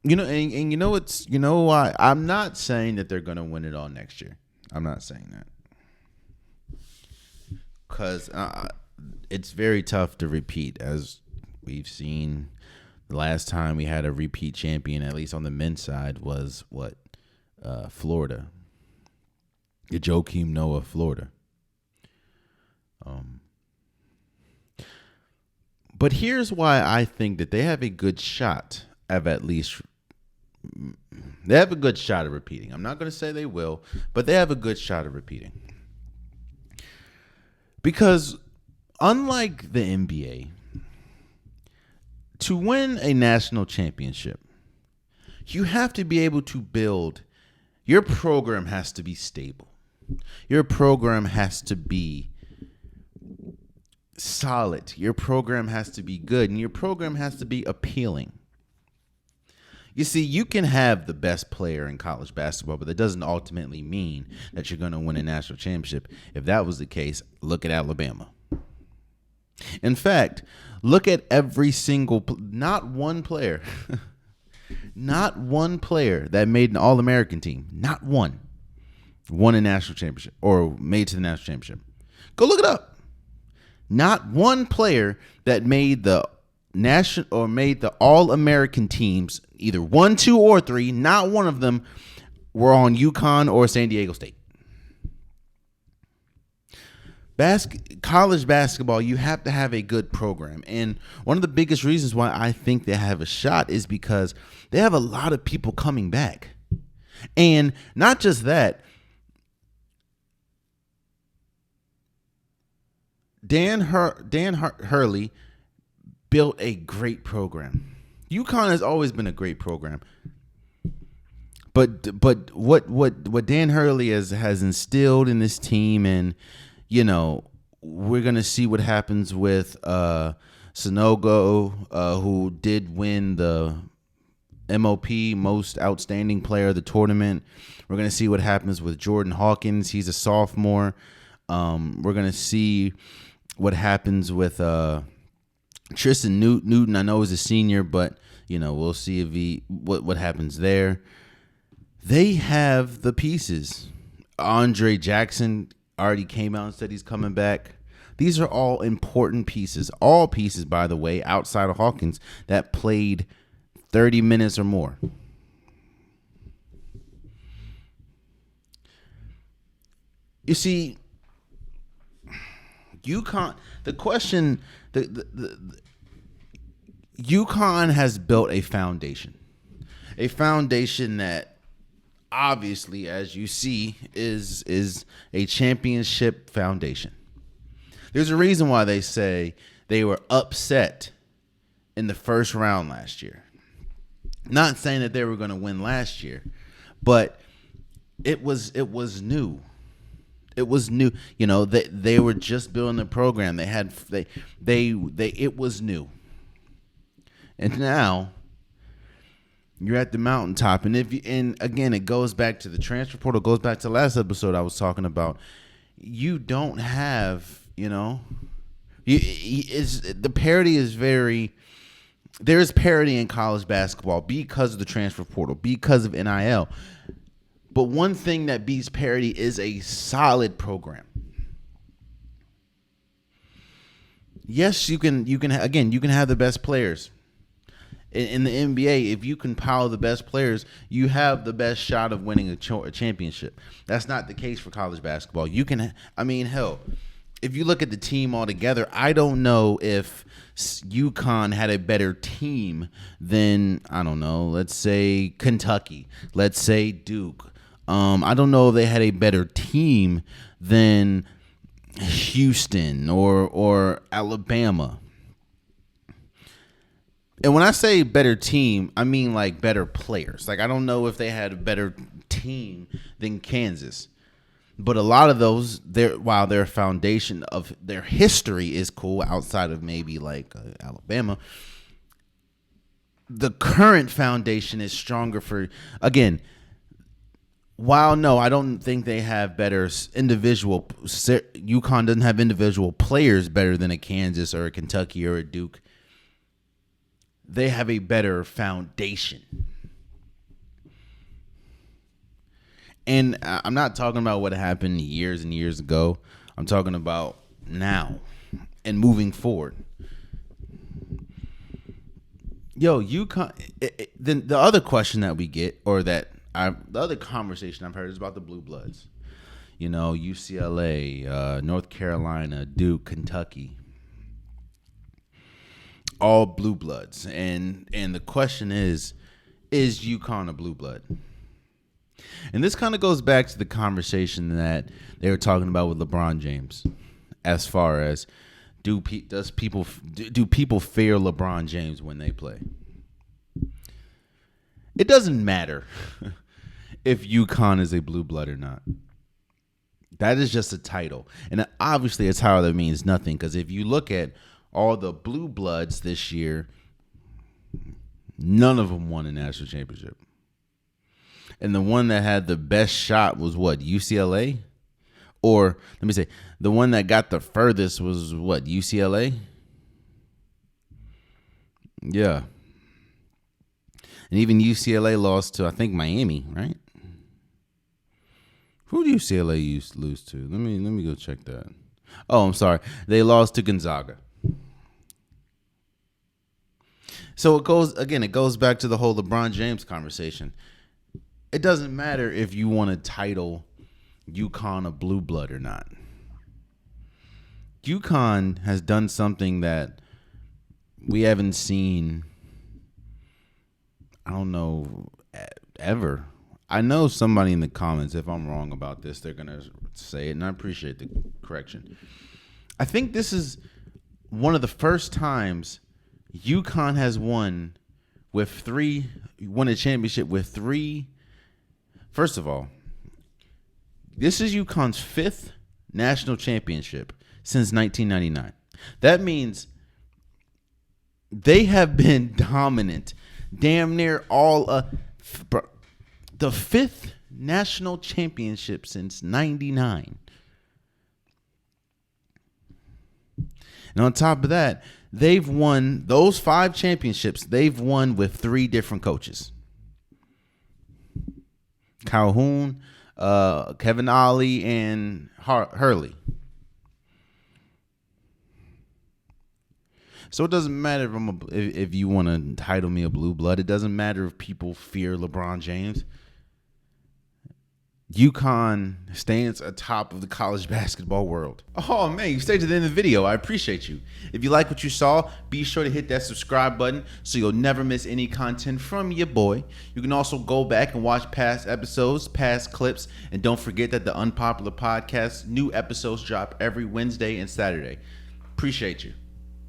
And you know why? I'm not saying that they're going to win it all next year. I'm not saying that. Because it's very tough to repeat, as we've seen. The last time we had a repeat champion, at least on the men's side, was Florida. The Joakim Noah, Florida. But here's why I think that they have a good shot of they have a good shot of repeating. I'm not going to say they will, but they have a good shot of repeating. Because unlike the NBA, to win a national championship, you have to be able to build. Your program has to be stable. Your program has to be solid. Your program has to be good. And your program has to be appealing. You see, you can have the best player in college basketball, but that doesn't ultimately mean that you're going to win a national championship. If that was the case, look at Alabama. In fact, look at every single, not one player that made an All-American team, not one, won a national championship or made to the national championship. Go look it up. Not one player that made the national or made the All-American teams, either 1, 2, or 3, not one of them were on UConn or San Diego State. College basketball, you have to have a good program. And one of the biggest reasons why I think they have a shot is because they have a lot of people coming back. And not just that, Dan Hurley built a great program. UConn has always been a great program. But what Dan Hurley has instilled in this team, and we're gonna see what happens with Sanogo, who did win the MOP, Most Outstanding Player of the tournament. We're gonna see what happens with Jordan Hawkins. He's a sophomore. We're gonna see what happens with Tristan Newton. I know he's a senior, but we'll see if what happens there. They have the pieces. Andre Jackson already came out and said he's coming back. These are all important pieces. All pieces, by the way, outside of Hawkins, that played 30 minutes or more. You see, UConn. UConn has built a foundation that obviously, as you see, is a championship foundation. There's a reason why they say they were upset in the first round last year. Not saying that they were going to win last year, but it was new. It was new. They were just building the program. It was new. And now you're at the mountaintop. And again, it goes back to the transfer portal, goes back to the last episode I was talking about. You don't have, the parity is there's parity in college basketball because of the transfer portal, because of NIL. But one thing that beats parity is a solid program. Yes, you can have the best players. In the NBA, if you compile the best players, you have the best shot of winning a championship. That's not the case for college basketball. Hell, if you look at the team altogether, I don't know if UConn had a better team than, let's say Kentucky, let's say Duke. I don't know if they had a better team than Houston or Alabama. And when I say better team, I mean like better players. Like, I don't know if they had a better team than Kansas. But a lot of those, while their foundation of their history is cool outside of maybe like Alabama, the current foundation is stronger for, again, while no, I don't think they have better individual, UConn doesn't have individual players better than a Kansas or a Kentucky or a Duke. They have a better foundation. And I'm not talking about what happened years and years ago. I'm talking about now and moving forward. Yo, UConn. Then the other question that we get, or the other conversation I've heard is about the Blue Bloods. You know, UCLA, North Carolina, Duke, Kentucky, all Blue Bloods, and the question is UConn a Blue Blood? And this kind of goes back to the conversation that they were talking about with LeBron James, as far as do people fear LeBron James when they play? It doesn't matter if UConn is a blue blood or not. That is just a title, and obviously a title that means nothing, because if you look at all the blue bloods this year, none of them won a national championship. And the one that had the best shot was what, UCLA? Or let me say, the one that got the furthest was what, UCLA? Yeah. And even UCLA lost to, I think, Miami, right? Who did UCLA lose to? Let me go check that. Oh, I'm sorry. They lost to Gonzaga. So it goes back to the whole LeBron James conversation. It doesn't matter if you want to title UConn a blue blood or not. UConn has done something that we haven't seen, I don't know, ever. I know somebody in the comments, if I'm wrong about this, they're going to say it, and I appreciate the correction. I think this is one of the first times UConn has won a championship with three. First of all, this is UConn's fifth national championship since 1999. That means they have been dominant damn near the fifth national championship since 99. And on top of that, they've won those 5 championships. They've won with 3 different coaches. Calhoun, Kevin Ollie, and Hurley. So it doesn't matter if you want to title me a blue blood. It doesn't matter if people fear LeBron James. UConn stands atop of the college basketball world. Oh, man, you stayed to the end of the video. I appreciate you. If you like what you saw, be sure to hit that subscribe button so you'll never miss any content from your boy. You can also go back and watch past episodes, past clips, and don't forget that the Unpopular Podcast, new episodes drop every Wednesday and Saturday. Appreciate you.